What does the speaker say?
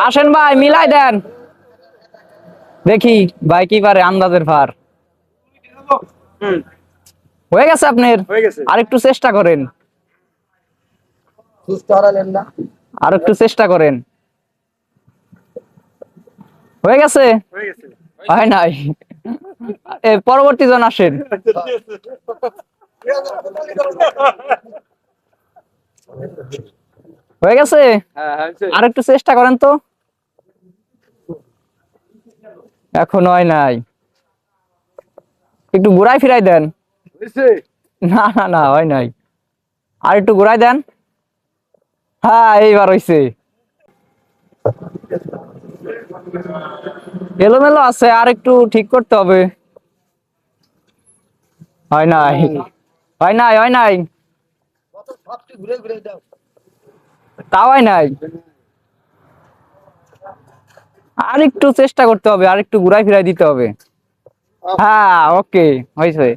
আসেন ভাই, মিলাই দেন, দেখি ভাই কি পারে আন্দাজের ভার। হয়ে গেছে আপনার? আর একটু চেষ্টা করেন, আর একটু চেষ্টা করেন। হয়ে গেছে? হয় নাই। পরবর্তী জন আসেন। হয়ে গেছে? আর একটু চেষ্টা করেন তো। এখন হয় নাই, একটু ঘুরাই ফিরাই দেন। না না না, হয় নাই, আর একটু ঘুরাই দেন। হ্যাঁ, এইবার হইছে। এলোমেলো আছে, আর একটু ঠিক করতে হবে। হয় নাই, হয় নাই, হয় নাই, তাও হয় নাই। আর একটু চেষ্টা করতে হবে, আর একটু ঘুরাই ফিরাই দিতে হবে। হ্যাঁ, ওকে, হয়েছে।